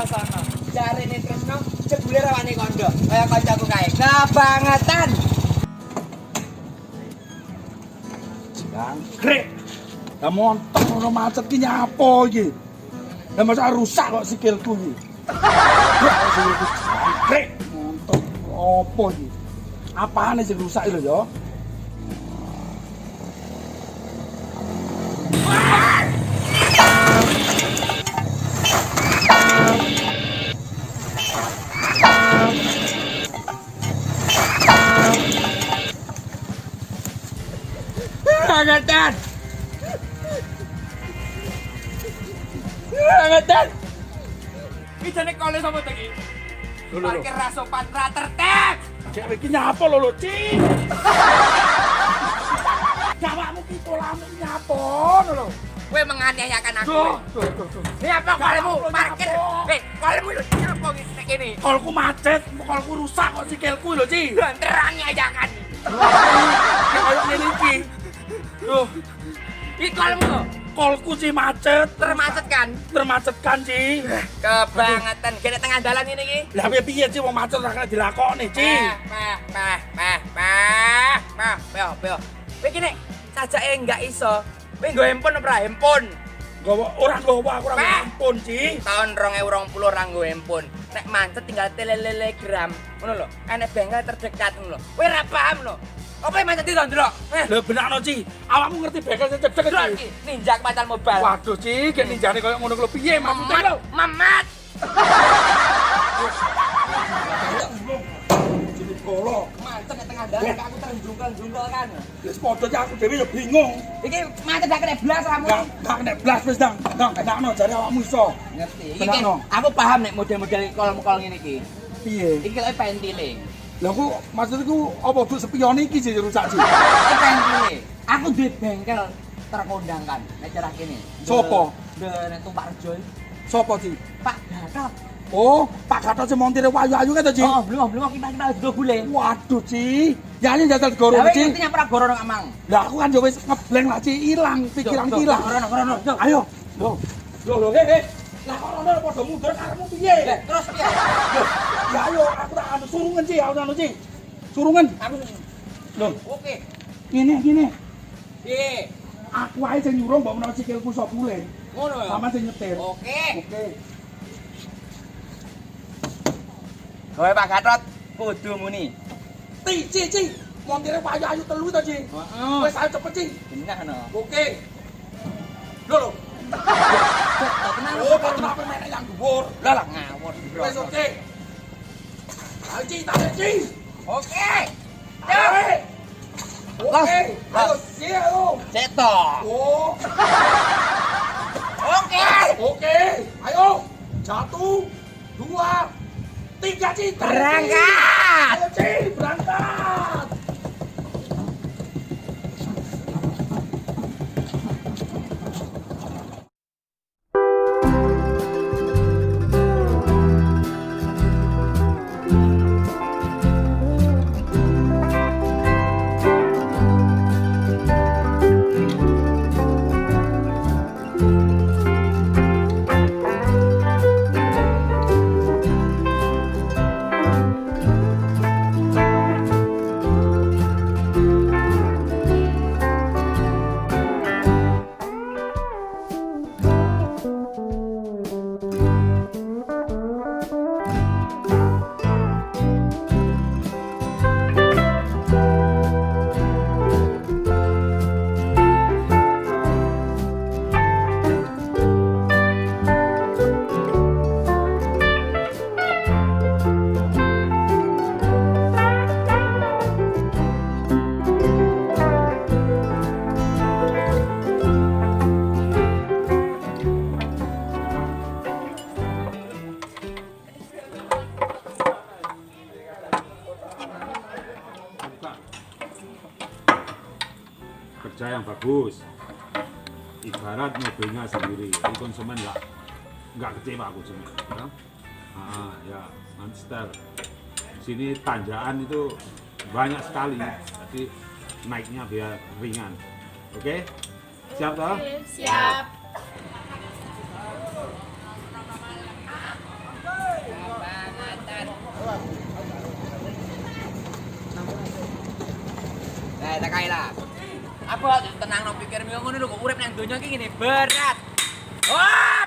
sono. Jarene Tresno jebule rawane kondo. Kaya kancaku kae. Kebangetan. Jangkrik. Lah montok ngono macet ki nyapo iki? Lah masa rusak kok sikilku iki. Jangkrik. Montok opo iki? Apane sing rusak lho ya? Bangetan. Bangetan. Iki jane kole sapa to iki? Parkir ra sopan ra tertib. Cek iki nyapo lho, Cik. Jawabmu ki polamu nyapo lho. Kowe menganiayakan aku. Duh. Ini apa kolemu? Parkir. Kolemu lho nyapa iki nek kene. Kolku macet, kolku rusak kok sikilku lho, Cik. Teraniayakan. Kayak ngene iki. Loh, Iki kolemu. kolku Ci macet, Termacet kan? termacet kan, Ci. Kebangetan. Gene tengah dalan ngene iki. Lah piye Ci wong macet ora kena dilakoni, Ci. Peh. Kowe iki nek sajake enggak iso. Kowe nggo handphone apa ora? Handphone. Ora nggowo aku ora ampun, Ci. Tahun 2020 ora nggo handphone. Nek macet tinggal telegram. Ngono lho. Enek bengkel terdekat ngono lho. Kowe ora paham lho. Apa macet iki to ndelok? Lho benakno, Ci. Awakmu ngerti bengkel sing cedhek Delok iki. iki ninja pacal mobile. Waduh, Ci, gek ninjane koyo ngono lho. Piye maksudnya lho? Mamat. Jadi golok. Macet nek tengah dalan aku terjungkel-jungkel kan. Wis padha Ci aku dhewe ya bingung. Iki macet gak kena blas ramu. Gak kena blas wis, Dang. Dang, benakno jare awakmu iso. Ngerti. Iki Benakno. aku paham nek model-model kol-kol ngene iki. Piye? Iki lek pentile. Lah aku maksudku apa bu spion iki sing rusak, Ci? Iki pentile. Aku duwe bengkel terkondangkan nek cerah kene. Sopo? Nek Tumpak Rejo. Sopo, Ci? Pak Gatot. Oh, Pak Gatot sing montire wayu-ayu kan to, Ci? Oh, belum kipas-kipas juga gule. Waduh, Ci. Ya ini jajal goro, Lah Ci. ngerti nyapa goro nang Amang. Lah aku kan yo wis ngebleng lah, Ci, ilang, pikiran ilang. Gorono. Ayo. Loh, heh. Lah kok ono padha mundur karepmu piye? Terus piye? Ya ayo, aku tak anu surungan, Ci, anu, Ci. Surungan. Aku Loh, oke. gini. Piye? Aku ae sing nyuruh mbok menawa sikilku iso pulih. Ngono ya. Sama sing nyetir. Oke. Oke. Kowe Pak Gatot kudu muni. Ci. Montire wayu-ayu telu to, Ci. Heeh. Wis ayo cepet, Ci. Bener no. Oke. Loh. Tenang. Oh, kenapa menek yang dhuwur? Lah ngawur. Wis oke. Ayo, Ci, tarik, Ci. Oke. Tarik. Oke. Ayo, Ci, ayo. Cetok. Oh. Oke. Ayo. 1, 2, 3, Ci. Berangkat. Ayo, Ci, berangkat. Kerja yang bagus, ibarat mobilnya sendiri, jadi konsumen nggak kecewa konsumen, ya. Ya, nanti setel. Sini tanjakan itu banyak sekali, jadi naiknya biar ringan. Oke, siap toh? Siap. tak kae lah. Apa tenang no pikirmu ngono lho kok urip nang donya iki ngene berat. Wah,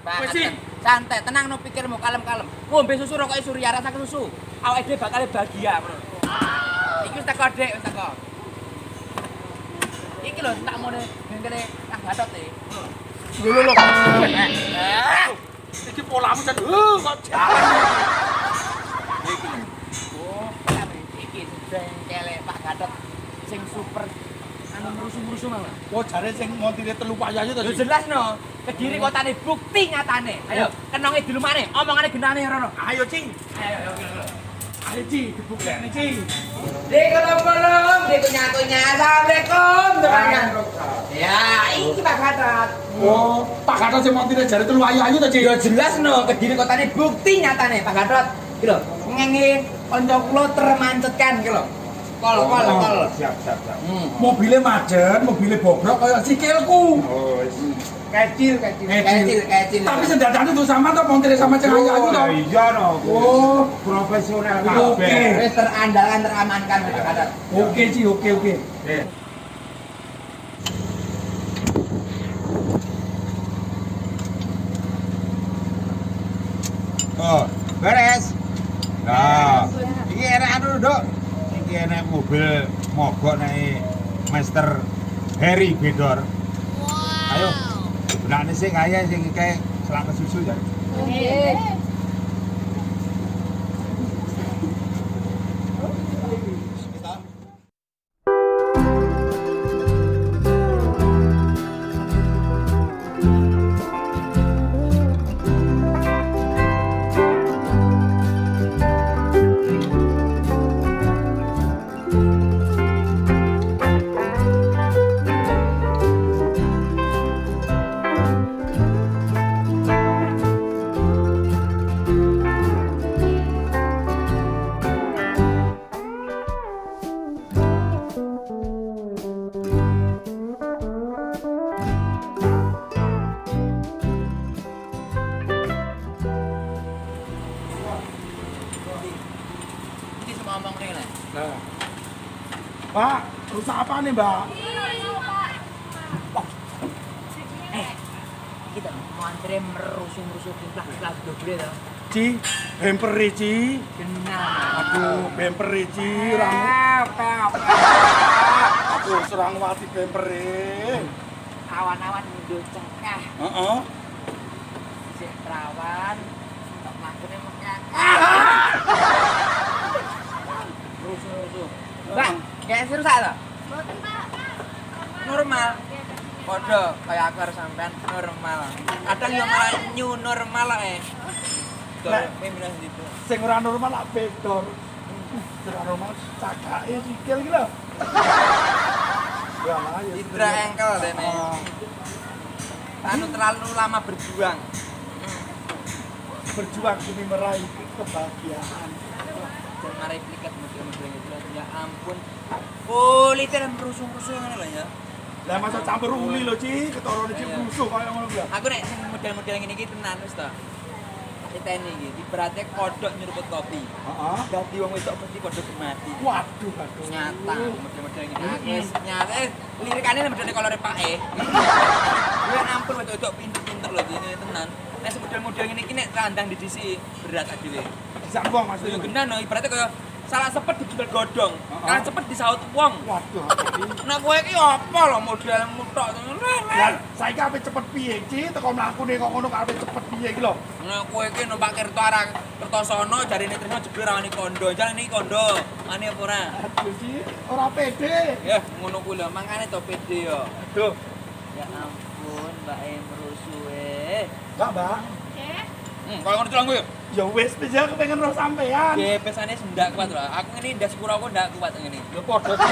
Pak. Wes sih. Santai, tenang no pikirmu, kalem-kalem. Ngombe susu rokoke Surya rasa susu. Awake dhewe bakal bahagia, Bro. Iki wis teko Dik, wis teko. Iki lho tak mone bengkele Kang Gatot e. Lho. Iki polamu jan kok jalan. Iki. Oh, iki bengkele Pak Gatot sing super anu merusuh-merusuh malah. Oh, jare sing montire telu payayu to. Yo jelas no. Kediri kotane bukti nyatane. Ayo, kenonge dilumane, omongane genane rono. Ayo, Ci. Ayo. Ayo, Ci, dibuktekne, Ci. Dik kolom-kolom, dik kunyah-kunyah. Assalamualaikum. Ya, iki Pak Gatot. Oh, Pak Gatot sing montire jare telu ayu-ayu to, Ci. Yo jelas no, kediri kotane bukti nyatane Pak Gatot. Iki lho, ngenge kanca kula termancetkan iki lho. Kol. Siap. Mobilnya macet, mobilnya bobrok kayak sikilku. Oh, Kecil. Tapi sedadane tuh sama tuh montire sama ceng ayu-ayu to. iya no. Oh, Profesional Oke. kabeh. Wis terandalkan teramankan Pak Gatot. oke, Ci, oke. Eh, Oh, beres. Nah, iki enak anu, Dok. Iki enak mobil mogok nek Master Harry Bedor. Ayo. Benane sing kaya sing kayak selak susu ya. Iki semua omong rene. Nah. Pak, rusak apa nih, Mbak? Iki to mau antre merusuh-merusuh plak-plak dobre to. Ci, bemper Ci. Kenal. Aduh, bemper Ci, rang. Aduh, serang mati bemper. Awan-awan mundur cengkah. Heeh. Sik perawan. Tok lakune mekak. Rusuh-rusuh. Mbak, kayak seru sak to? Boten, Pak. Normal. Podo kayak aku harus sampean normal. Kadang yo malah new normal ae. Lah. Tuh, minus gitu. Sing ora normal lak bedor. Sing ora normal cakake sikil iki lho. Ya, lah ya. Indra engkel dene. Anu terlalu lama berjuang. Berjuang demi meraih kebahagiaan. Mari pliket model-model gitu ya ampun. Oh, liter merusuh-merusuh ngene lho ya. Lah masa campur uli lho, Ci, ketorone Ci Iya. rusuh kaya ngono lho. Aku nek sing model-model ngene iki tenan wis to. Itene iki ibaratnya kodok nyeruput kopi. Heeh. Dadi wong wedok mesti kodok mati. Waduh, aduh. Nyata model-model ngene. Aku wis nyata lirikane model kolore Pak E. Ya ampun wedok pinter-pinter lho ini tenan. Nek model-model ngene iki nek randang di disi berat dhewe. Bisa wong Mas. Ya genan no ibaratnya kaya salah sepet dijual godhong. Kalah cepet disaut wong. Waduh, aduh. Nah kowe iki apa lho modelmu tok. Lah, saiki ape cepet piye, Ci? Teko mlakune kok ngono kok ape cepet piye iki lho. Nah kowe iki numpak kereta arah Kertosono jarine Trisno jebule rawani kondo. Jalan iki kondo. Mane apa ora? Aduh, Ci, ora pede. Ya ngono kuwi lho, mangane to pede yo. Aduh. Ya ampun, Mbak E merusuhe. Mbak. Kalau ngono tulang kowe. Ya wis, bisa kepengen roh sampean. Ge pesane ndak kuat lho. Aku ngene ndas sepuro aku ndak kuat ngene. Ya padha Ci.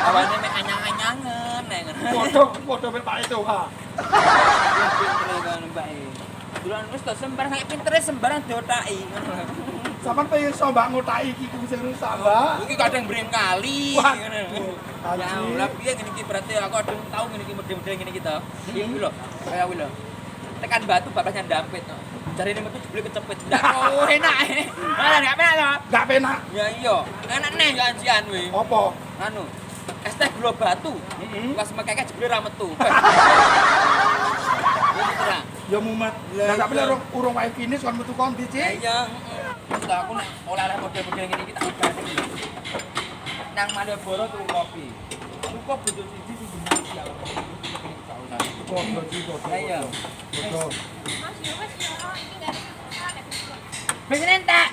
Awane mek anyang-anyangen nek ngono. Padha mek Pak itu, ha. Pintere kan Mbak E. Bulan wis to sembarang nek pintere sembarang diotaki ngono lho. Sampeyan pengen iso Mbak ngotaki iki ku sing rusak, Mbak. Iki kadang brem kali Waduh, ngono. Ya anjing. lah piye ngene iki berarti aku kadang tau ngene iki model-model ngene iki to. Iki lho, kaya kuwi lho. Tekan batu babasnya ndampit to. Jarine metu jebule kecepit. Ndak enak. Malah ndak enak to. Gak penak. Ya iya, enak neh janjian kuwi. Apa? anu es teh gula batu. Pas mekeke jebule ra metu. Ya mumet. Lah tapi lek urung wae finish kon metu kondi, Cik. Iya, heeh. Aku nek oleh-oleh model-model ngene iki tak ubani. Nang Malioboro tuku kopi. Tuku bojo siji sing bener ya. Kondo juga. Lah iya. Betul. Mas, ya wes ya, ini enggak ada. Bensin entek.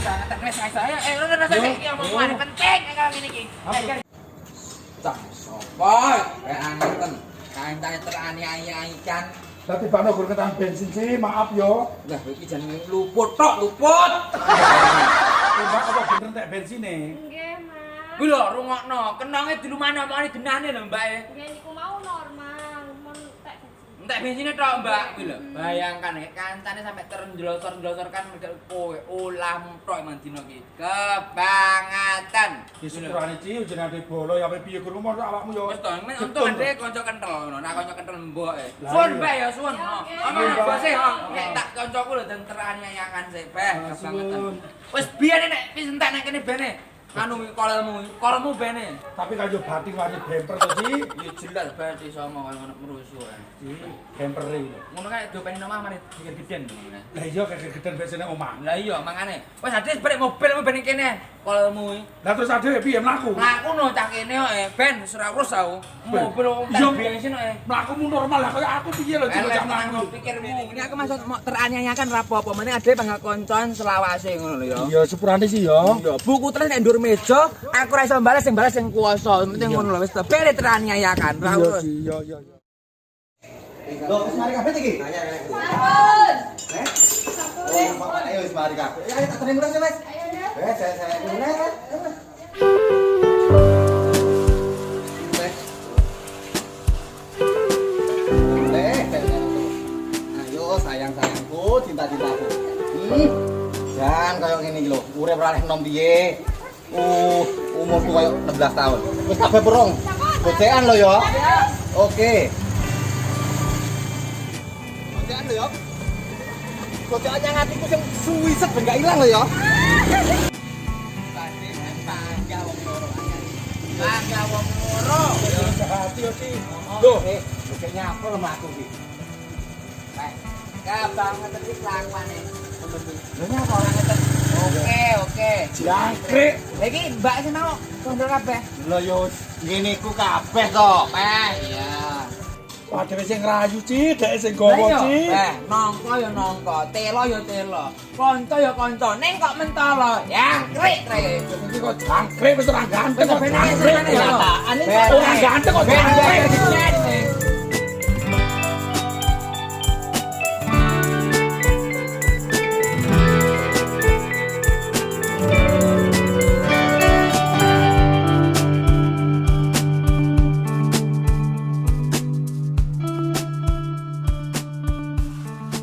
Jangan wis saya. Rasa iki omongan penting kalau ngene iki. Cah, sopo? Kayak aneten. Kancane terani-ani kan. Dadi bano gur ketang bensin sih, maaf yo. Lah iki jenenge luput tok, luput. Mbak apa bener entek bensine? Nggih, Mas. Kuwi lho rungokno, kenonge dilumane omongane denane lho, Mbak. Nggih niku mau normal, mun tak bensin. Entek bensine tok, Mbak. Kuwi lho. Bayangkan kancane sampe terenjlosor-njlosor kan model kowe ulah tok emang dino iki. Kebangetan. Ki sepurane Ci jenenge bolo ya piye gur ngomong awakmu yo. Wis to, nek untung ade kanca kentel ngono. Nek kanca kentel mboke. Lah, Suwun, iya. Mbak ya, suwun. Ya, oke. Omong Iya, bose, Mbak. nek tak kancaku lho den terani ayangan sik, Beh. Ah, Kebangetan. suwun. Wis biyen nek wis entek nek kene bene. Anu kolmu bene. Tapi kan yo bating wani bemper to, Ci. Ya jelas bae iso ngomong kaya ngono merusuh. Ci, bempere iki. Ngono kae dopeni omah mari pikir geden ngono. Lah iya kek geden besene omah. Lah iya mangane. Wis ade balik mobil ben kene kolmu. Lah terus ade piye mlaku? Mlaku no cah kene kok ben wis ora urus aku. Mobil Iya. tak bensin kok. Mlakumu normal lah kaya aku piye lho Ci bocah mlaku. Pikirmu ini aku maksud mau teraniayakan rapopo meneh ade bangga koncon selawase ngono lho ya. Iya sepurane sih yo. Iya, buku terus nek ndur meja, aku ra iso balas sing kuwasa. Penting ngono lho wis bere teraniayakan. Ra Iya urus. Ci, iya iya. Loh, wis mari kabeh iki? Sampun. Eh? Sampun. Ayo wis mari kabeh. Ayo tak terima wis. Ayo deh. Saya mulai. Ayo sayang-sayangku, cinta-cintaku. Jangan kayak ngene iki lho, urip ora oleh nom piye. Umurku kayak 16 tahun. Wis kabeh burung. Gocekan lho ya. Oke. Gocekan lho ya. Gocekan yang hatiku sing suwiset ben gak ilang lho ya. Bangga wong loro. Hati yo Ci. Loh, goceknya apa lho aku iki? Kebangetan iki kelakuane. Lho nyapa ora ngeten? Oke. Jangkrik. Lah iki Mbak sing mau kondol kabeh. Lho yo ngene ku kabeh to. Iya. Wah dhewe sing rayu Ci, dhek sing gowo Ci. Nongko ya nongko, telo ya telo. Kanca ya kanca, ning kok mentolo. Jangkrik trek. Iki kok jangkrik wis ora ganteng kok Ben jangkrik. ya. Ora ganteng kok jangkrik.